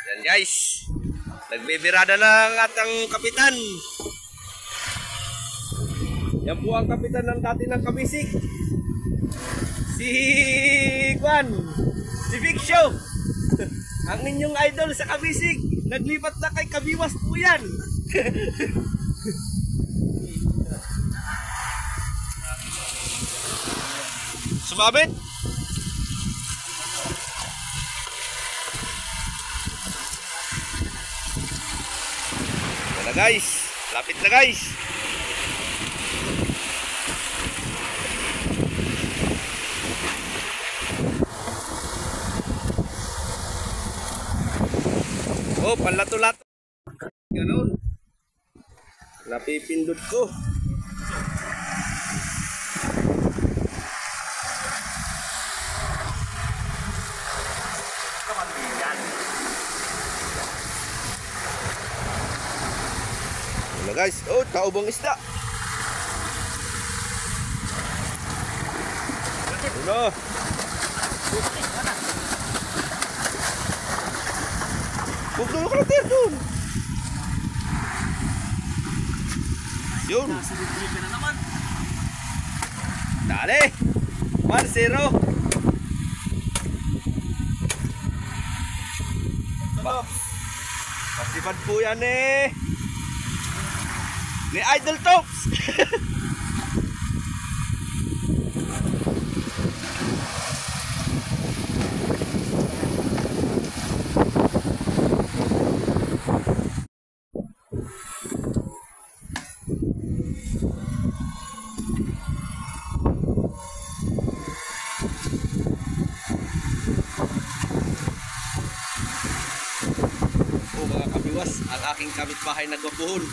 Yan guys. Nagbibirada ng atang kapitan. Yan po ang kapitan ng dati ng Kabisig. Si Juan. Si Big Show. Ang inyong idol sa Kabisig. Naglipat na kay Kabiwas po yan. Sumabit. Yan na guys. Lapit na guys. Oh, panlato-lato. Ganun. Napipindot ko. Ano guys? Oh, taubang isda. Ano? Huwag na yung kalatir doon. Yun. Dali. 1-0. Pasipad po yan eh. Ni Idol Tops. Ang aking kapitbahay nagwapuhon.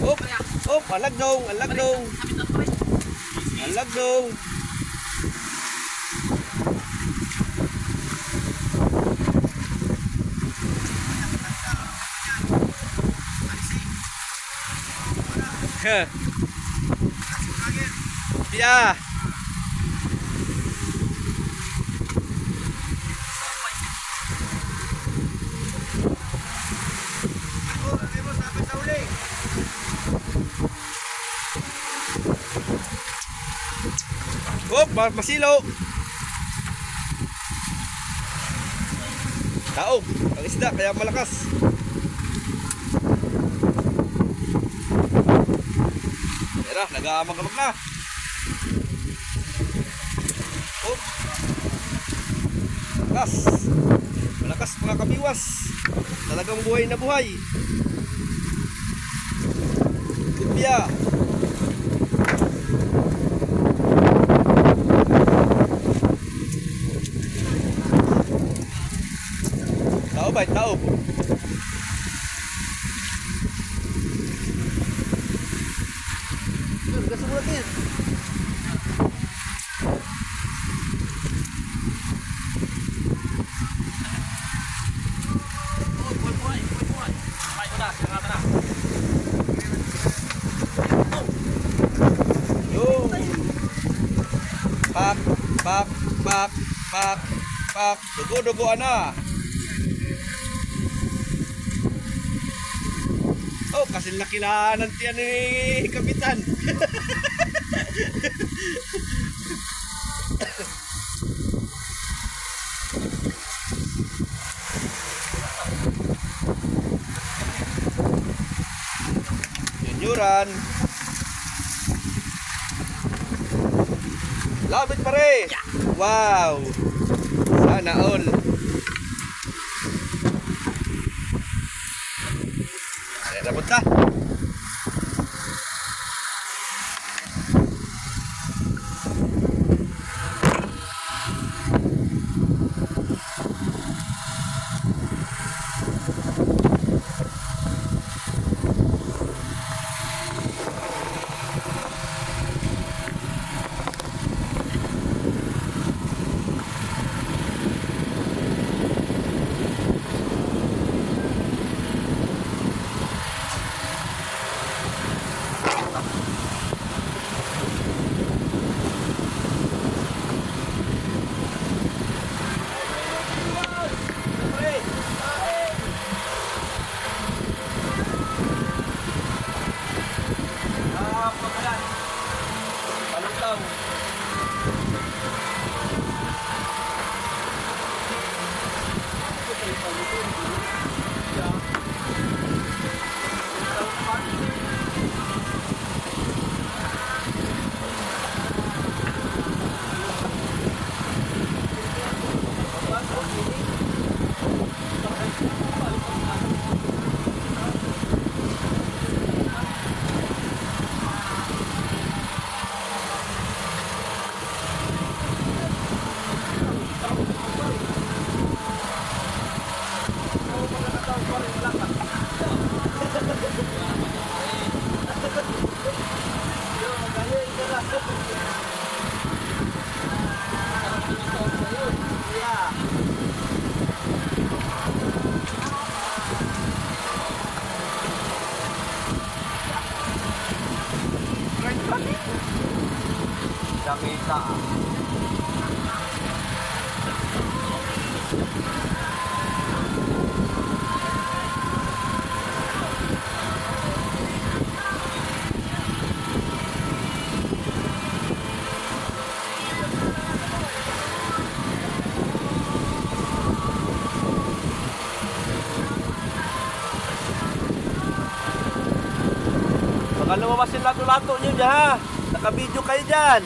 Op, op, alagdong, alagdong. Alagdong. Yeah. Oh, masilo. Taog ang isda kaya malakas. Tara, nag-aamag-amag na. Oh. Malakas. Malakas mga kabiwas. Talagang buhay na buhay. Kupya. Bay tao. Gas mo natin. Pak, pak, pak, pak, pak. Dugo-dugo na. Oh, kasi nakinaanan tiyan ni Kapitan. Yunyuran. Labit pare. Wow. Sana all. Dapat na. Kalsada. Baka lumabas yung lato-lato nyo dyan ha. Naka-video kayo dyan.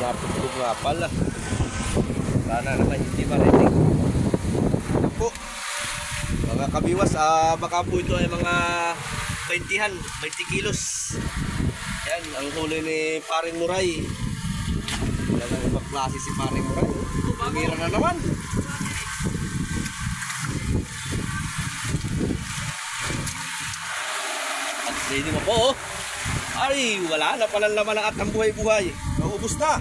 Naputulog nga pala. Sana naman hindi marinig. Ito po, mga kabiwas, baka po ito ay mga 20 kilos. Yan, ang huli ni Paring Muray. Wala nang ibang klase si Paring Muray. Tumira na naman. At hindi mo po, ay, wala na pala laman at ang buhay-buhay. Naubos na.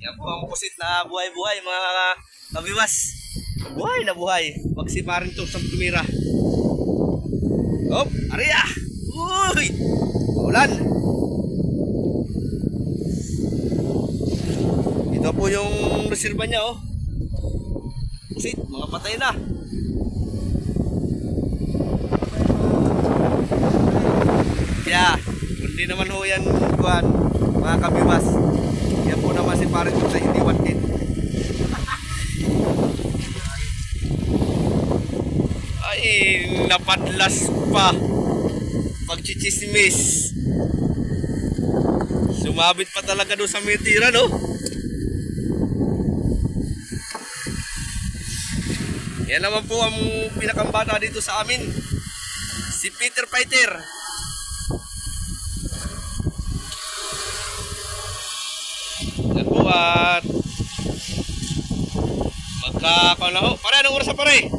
Yan po ang pusit na buhay-buhay mga kabiwas. Buhay na buhay. Pag si Paring Tops ang tumira. Hop, ariya. Uy! Ulan. Ito po yung reserva niya oh. Pusit, mga patay na. Kaya, kundi naman ho yan kuhan, mga kabiwas. Yan po naman si Paring Tops ay hindi wanted. Ay, napadlas pa. Pagchichismis. Sumabit pa talaga doon sa mitira, no? Yan naman po ang pinakambata dito sa amin. Si Peter Fighter. Yan po at magkakalaho. Pare, anong oras na pare?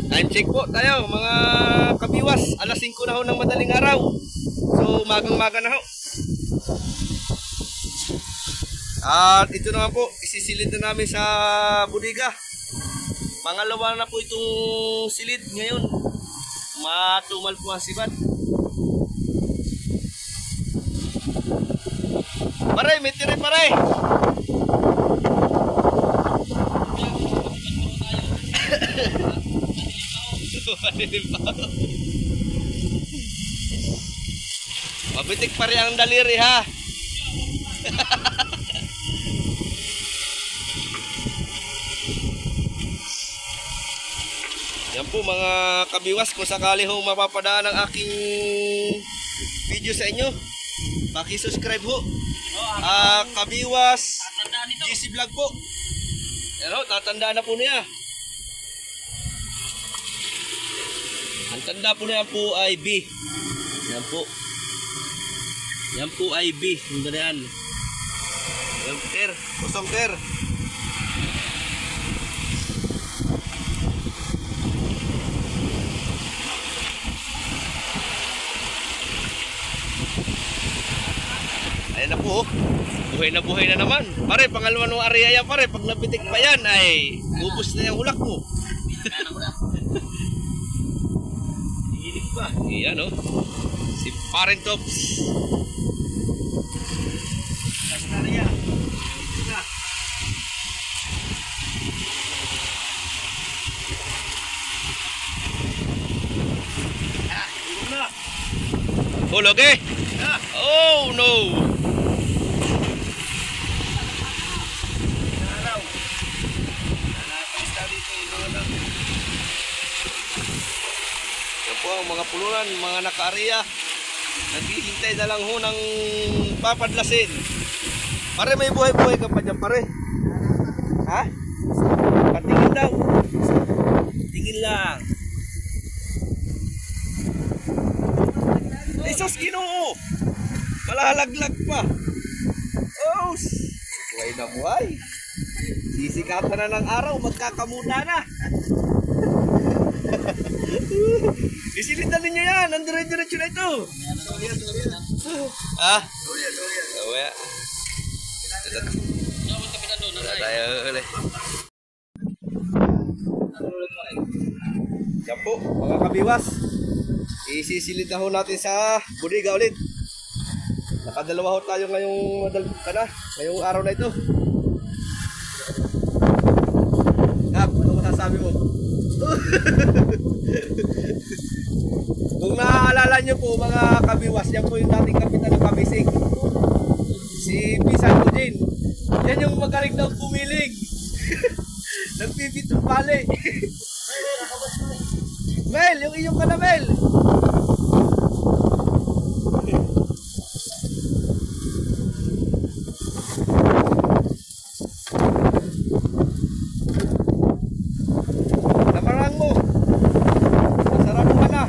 Time check po tayo mga kabiwas. Alas 5 na ho ng madaling araw. So magang-maga na ho. At ito naman po, isisilid na namin sa bodega. Pangalawa na po itong silid ngayon. Matumal po ang sibad. Pare, may tiri pare. Mabitik pa rin ang daliri ha. Yan po mga kabiwas, kung sakali ho mapapadaan ang aking video sa inyo, paki-subscribe ho. Kabiwas GC Vlog po. Yan ho, tatandaan na po niya. Ang tanda po niya po ay B. Yan po. Yan po ay B. Yung ganyan. Yan ter. Kusong ter. Ayan na po. Buhay na naman. Pare, pangalawa ng area yan pare. Pag napitik pa yan ay ubos na yung hulak mo. Iinig pa. Iyan o. Si Paring Tops. Hulog eh. Oh no. Yan po ang mga pulunan, mga naka-area. Naghihintay na lang ho ng papadlasin. Pare, may buhay-buhay ka pa dyan, pare. Ha? Patingin daw. Tingin lang. Isos, Ginoo. Malalaglag pa. Oh, buhay na buhay. Sisikatan na ng araw, magkakamuta na. Isilitan ninyo yan, ang dire-diretso na ito. Ah? Sorya. Tayo ulit. Yan po, mga kabiwas. Isisilid na ho natin sa budiga ulit. Nakadalawa ho tayo ngayong araw na ito. Gab, ano masasabi mo? Kung naaalala nyo po mga kabiwas, yan po yung dating kapitan ng Kabisig, si Pisan Eugene. Yan yung magaling daw pumiling. Nagpipitong pali. Mel, yung iyong ka na, Mel. Namarang mo. Masarap ka na.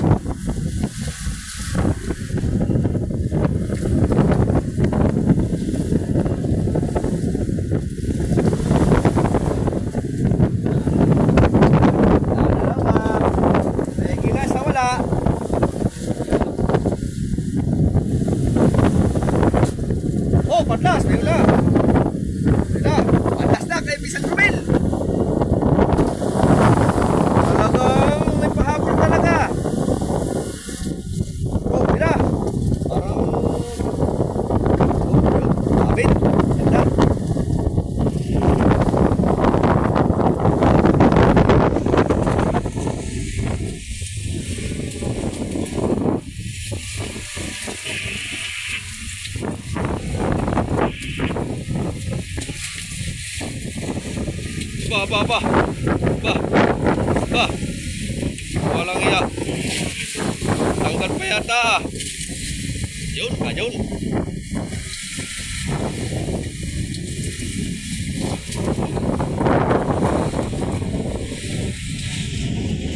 Oh, padlas, may ula. Padlas na kay Pisan Romel. Talagang may pahabol talaga. Oh, mira. Parang abit. Ganda. Ba. Walang iya. Tanggal pa yata. Yun.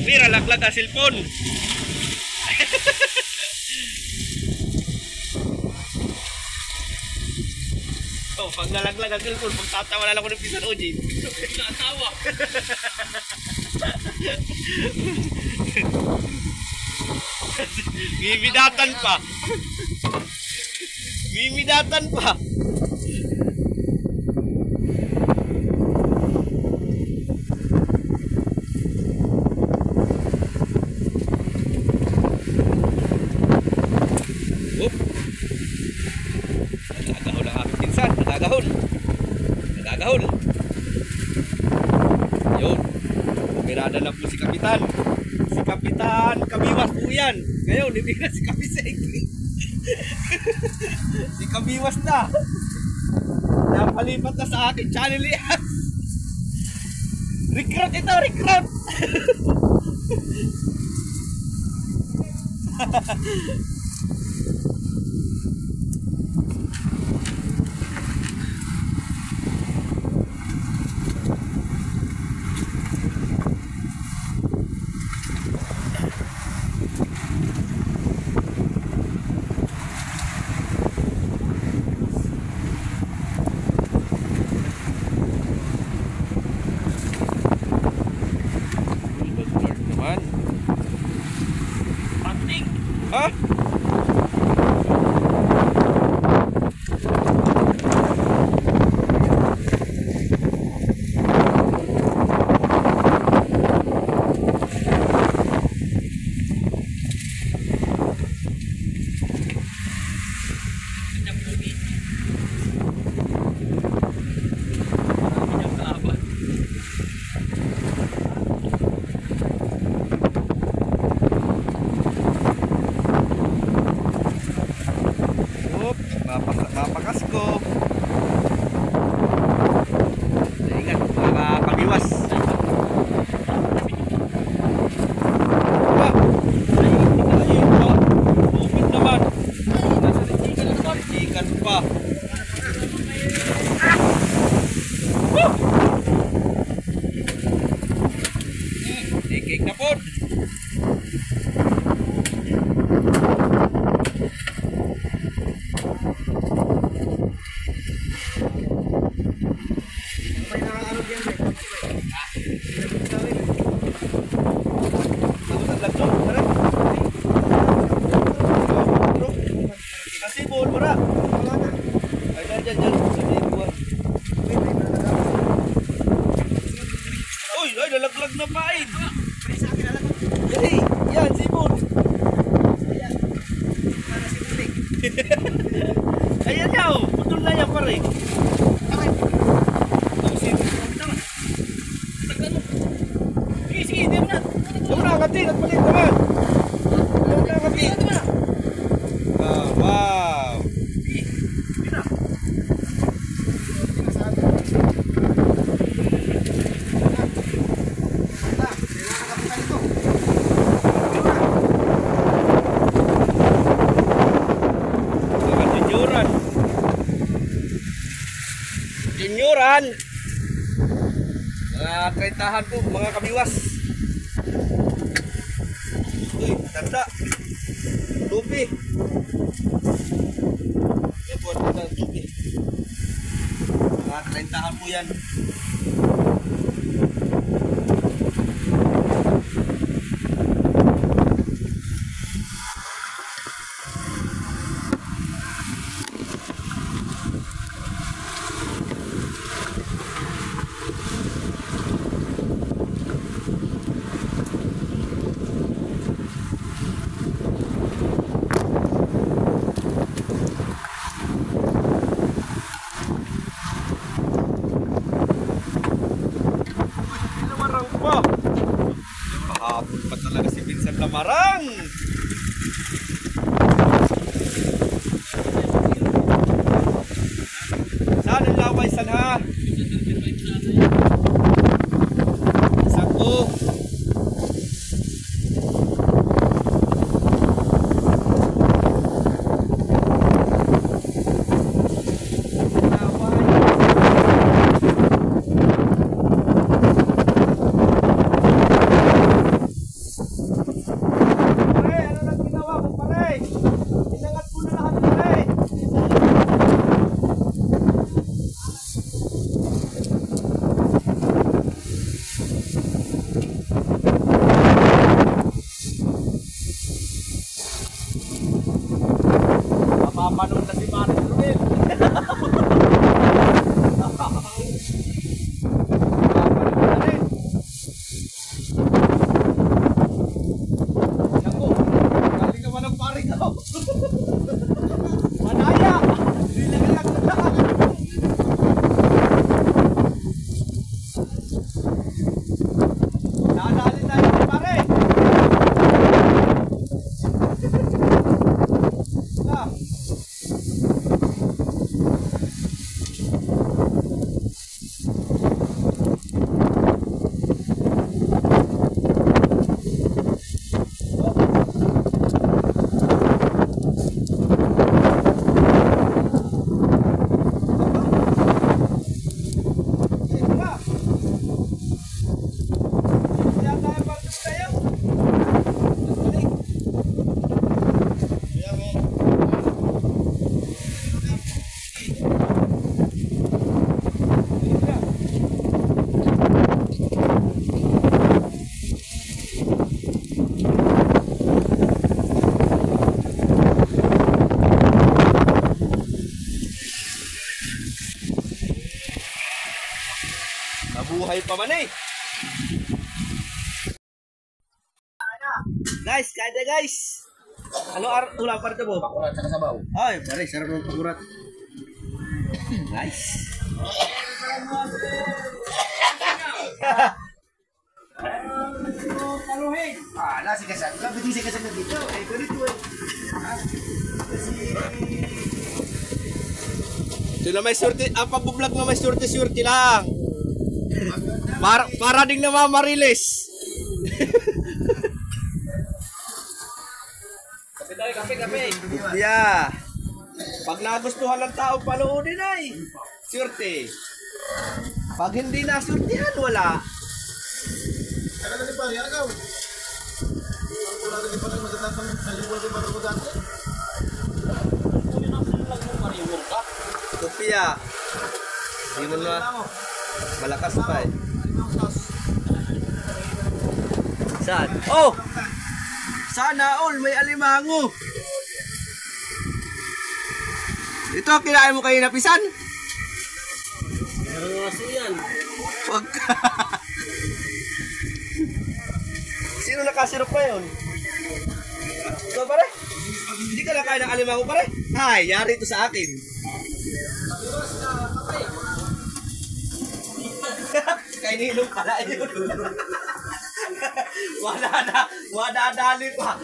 Mira, laglag ang cellphone. Oh, pag nalaglag ang cellphone, magtatawa na lang ako ng Pisan Eugene. Natawa. Mimidatan pa. Oop. Nagagahol ang aking pinsan. Nagagahol. Yun. Pumirada na po si Kapitan. Si Kapitan Kabiwas po yan. Ngayon, hindi na si Kabisig. Si Kabiwas na. Napalipat na sa akin channel yan. Recruit ito, recruit. Ha? dyan, dyan. Uy, ay, nalaglag na pain. Hey, yan, sipon. Ayan niya, oh. Putol na yan, pare. Sige, hindi mo na. Huwag na, kati. Nagpalit naman. Huwag na, kati. Wow. Junioran. Mga kaitahan po, mga kabiwas. Uy, tanda. Tupi. Yan po, tanda, tupi. Mga kaitahan po yan. Kahapon pa talaga si Vincent Lamarang. Saan ang laway? Saan ha? Sako. Mapapanong na si Martin Ruel. Naku, galing naman ang pare ko. Manaya! Nilagalak na lang. Nadali tayo ng pare. Nabuhay pa man eh. Guys, kada guys. Ano ulam pa rito mo? Pakurat sa sabaw. Ay, pare, sarap ng pakurat. Nice. Paluhin. Nasi kasag. Kapit si kasag dito. Ay, ganito eh. Sila may surti, ang pagbublog na may surti-surti lang. Para ding namamarilis. Kape. Yeah. Pag nagustuhan ng tao, panoodin ay. Surti. Pag hindi nasurtihan, wala. Ano na pa? Yan ikaw. Wala na pa ng magandang saliwal din ba ito dati? Kopya. Hindi mo na. Malakas pa eh. Saan? Oh! Sana all may alimango. Ito, kinain mo kayo na pisan? Meron nga yan. Huwag ka. Sino nakasirap pa yun? Ito pare? Hindi ka nakain ng alimango pare? Ay, yari ito sa akin. Kay Nilong pala yun. Wadadali pa.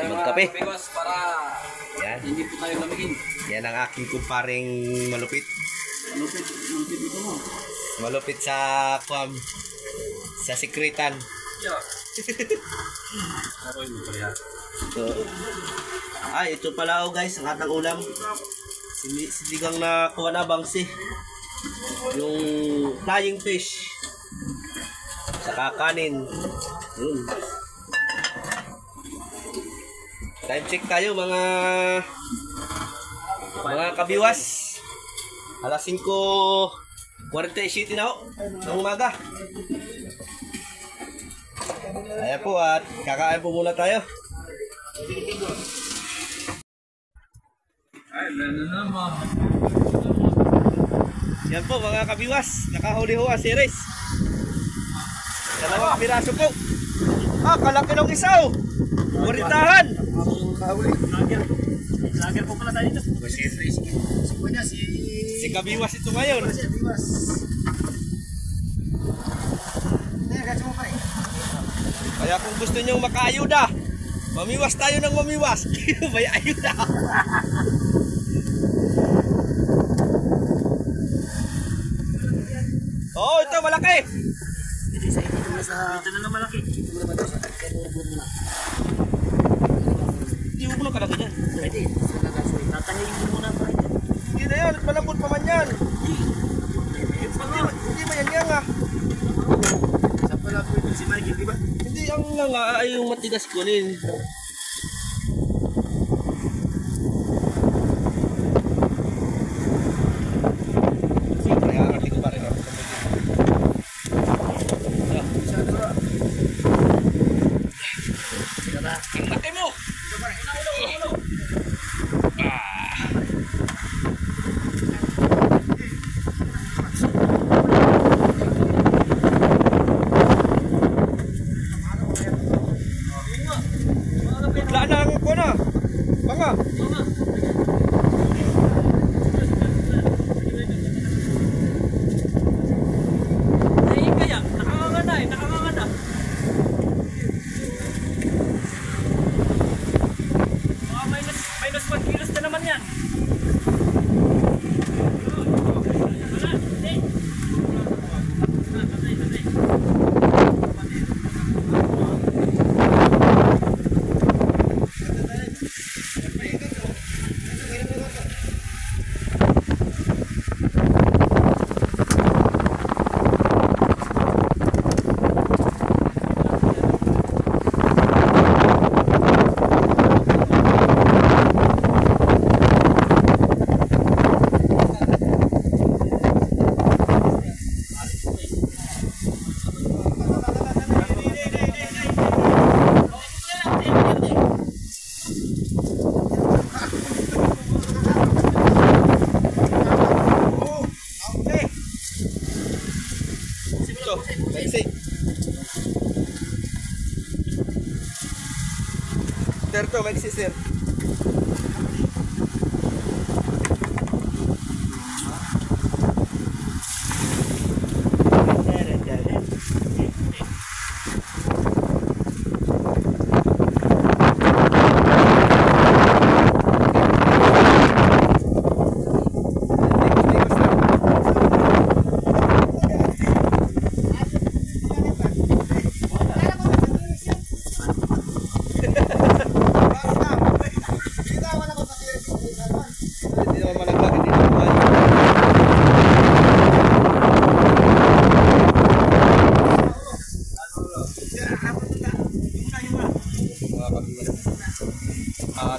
Magkape. Because para Yan. hindi po tayo lamigin. Yan ang aking kumparing malupit. Malupit dito mo. Malupit sa sa sekretan. Yeah. Ako yung pala. So, ito pala guys, ang atang ulam. Sinigang na kuha na bangsi. Yung flying fish. Saka kanin. Time check tayo mga kabiwas. Alas 5:47 na ho ng umaga. Ayan po at kakain po muna tayo. Ay, meron naman. Yan po mga kabiwas, nakahuli ho ang series. Dalawang piraso po. Kalaki ng isa oh. Buritahan. Lager po pala tayo dito. Si kabiwas ito ngayon. Kaya kung gusto nyo makaayuda, mamiwas tayo ng mamiwas. May ayuda. Oh, ito malaki. Ito na malaki. Hindi mo ka na ganyan. Pwede. Tatahiin mo muna pa ito. Hindi na yan, malambot pa man yan. Hindi ba yan nga? Saan pala po ito si Mikey, di ba? Hindi, ang nga ay yung matigas kunin. Kaya hindi ko pa rin ako. Ang laki mo! Wala na ang ko na. Banga. Ay, kaya, nakanganga eh, nakanganga na. Mga minus 1 kilos na naman yan. Wala, hindi. Sir to, maiksi sir.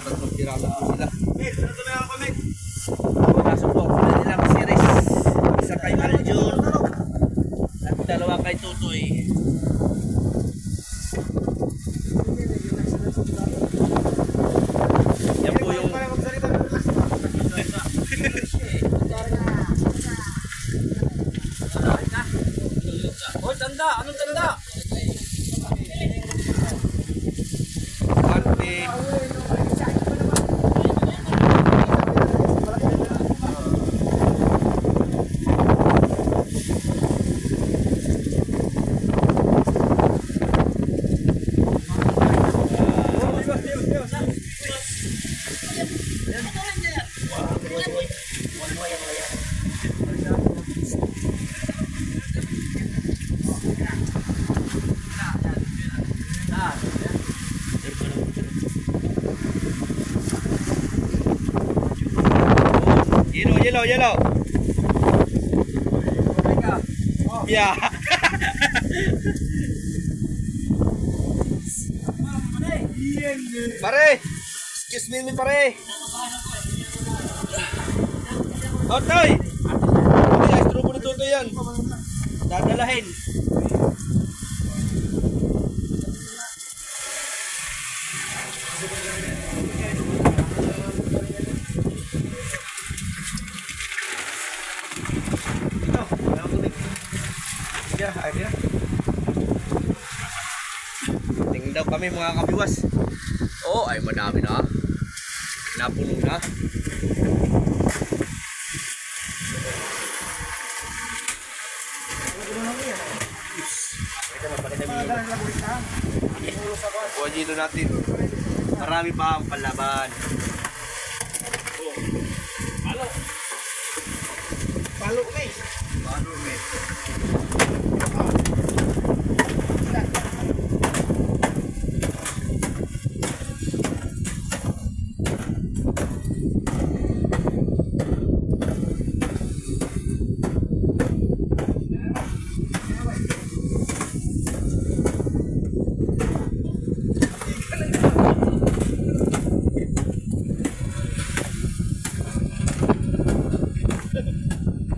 Tatlong tira lang po sila. Nakasupport sila nilang series. Isa kay Aljun at dalawa kay Tutoy. yellow, yellow. Yeah. Pare, excuse me pare. Otoy. Otoy, istro mo nito yan. Dadalahin. Tingin daw kami mga kabiwas. Oh, ay madami na. Napuno na. Kuha natin. Marami pa ang palaban. Oh. Palo. Palo umi. Palo umi.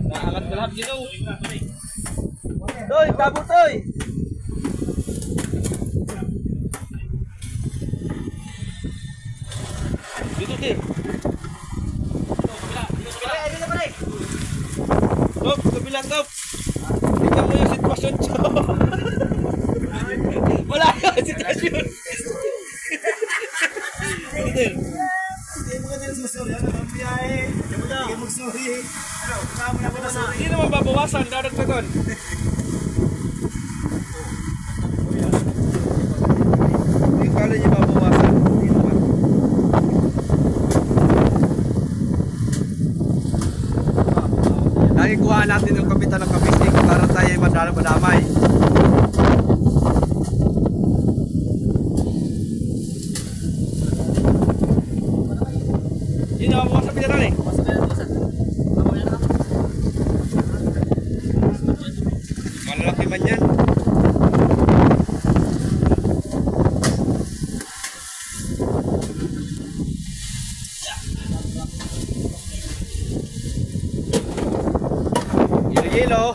Naangat ko lahat ginaw. Toy, tabo toy. Dito di. Top, kabila top. Tingnan mo yung sitwasyon ko. Wala yung sitwasyon. Hindi naman babawasan, dadagdagan. Hindi kala niya babawasan. Hindi naman. Nakikuha natin yung kapitan ng kabisig para tayo ay madamay. Hindi na mabawasan pinara eh. Malalaki man yan. Yelo-yelo.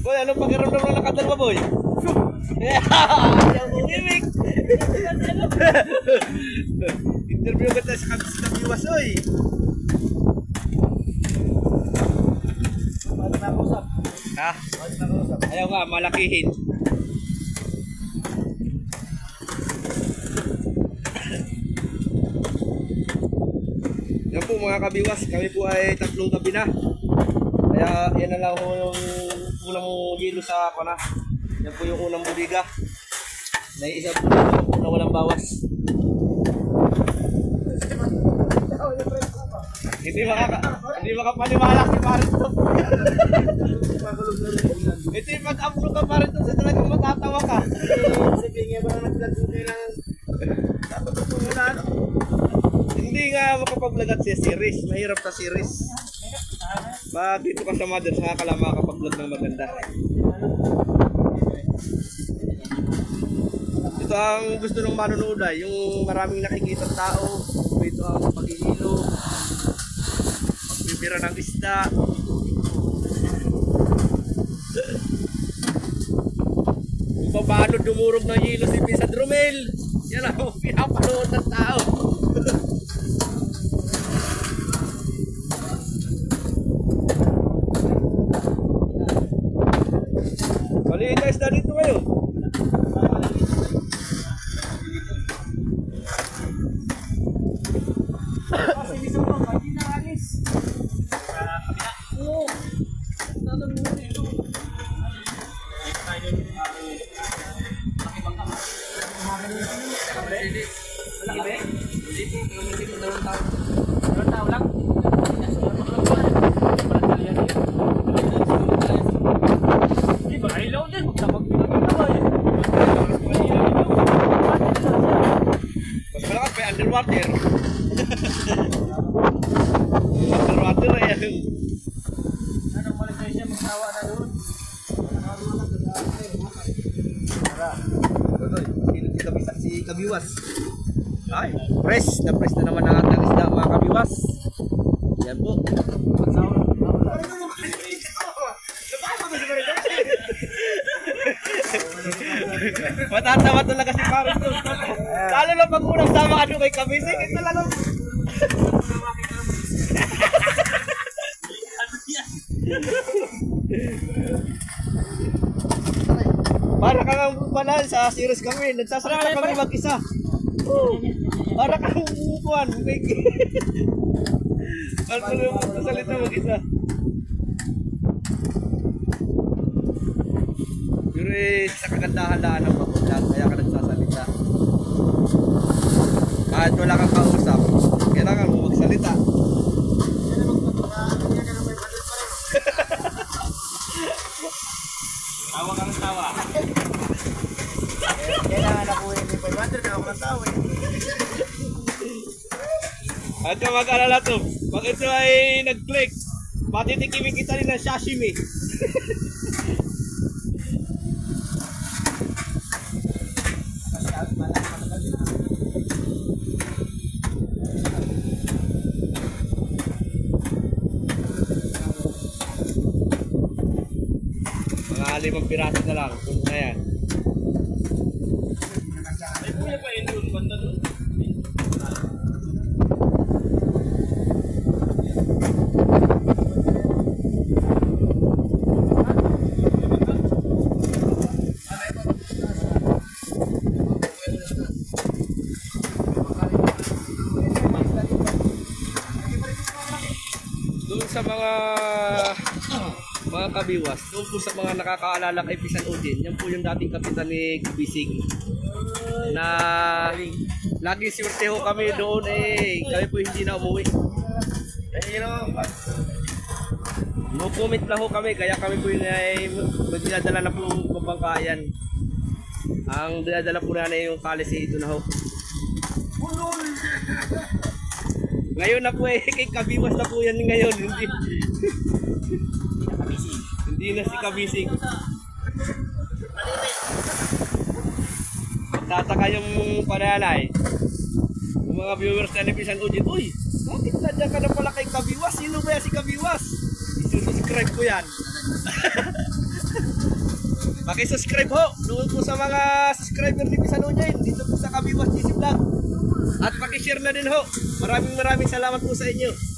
Boy, anong pakiramdam na nakadalwa, boy? Ayaw mo imig. Interview ka tayo sa kabis ng iwas, oy. Paano na usap? Ha? Paano na usap? Ayaw nga, malakihin. Yan po mga kabiwas, kami po ay tatlong gabi na. Kaya yan na lang po yung unang yelo sa ako na. Yan po yung unang buliga. Naiisa po na walang bawas. Hindi makapaniwala si Marito. Ito yung pag-upload ka Marito sa talagang matatawa ka. Sabihin nga ba na nag-vlog mo kailangan dapat ito muna ano? Hindi nga makapag-vlog at series. Mahirap sa series. Pag dito ka sa mother, saka ka lang makapag-vlog ng maganda. Ito ang gusto ng manonood ay yung maraming nakikita tao. Ito ang paghihilo, pagbibira ng isda. Kung paano dumurog ng hilo si Pisa Drumel. Yan ang pinapanood ng tao. Maliit na isda dito kayo. Ilaw din, magdamag pinag-ilaw. kabiwas. Ay, press na naman ang ating isda mga kabiwas. Yan po. Matatawa talaga si Paris doon. Lalo na pag unang sama ka doon kay Kabisig, ito lang. Para kang upanan sa series kami, nagsasalita kami mag-isa. Para kang umupuan. Para kang nagsasalita mag-isa. Pero sa kagandahan-dahan ng papunlan, kaya ka nagsasalita. Kahit wala kang kausap, kailangan mo magsalita. Tawa ka ng tawa. Kailangan ako hindi 500 na ako ng tao eh. At kung mag-alala to, pag ito ay nag-click, matitikimin kita rin ng sashimi. Mga 5 piraso na lang, kung na yan. Ay, kuya pa yun doon. Banda doon. Doon sa mga kabiwas, doon po sa mga nakakaalala kay Pisan Odin, yan po yung dating kapitan ni Kabisig na laging swerte ho kami doon kami po hindi na umuwi. No comment lang ho kami, kaya kami po yung magdadala na po pabangkayan. Ang dinadala po na yung policy ito na ho. Ngayon na po kay Kabiwas na po yan ngayon. Hindi na si Kabisig. Tataka yung pananay. Yung mga viewers na nipisan Ujit, uy, bakit nandiyan ka na pala kay Kabiwas? Sino ba yan si Kabiwas? Isusubscribe ko yan. Pakisubscribe ho. Doon po sa mga subscriber ni Pisan Ujit. Dito po sa Kabiwas GC Vlog. At pakishare na din ho. Maraming salamat po sa inyo.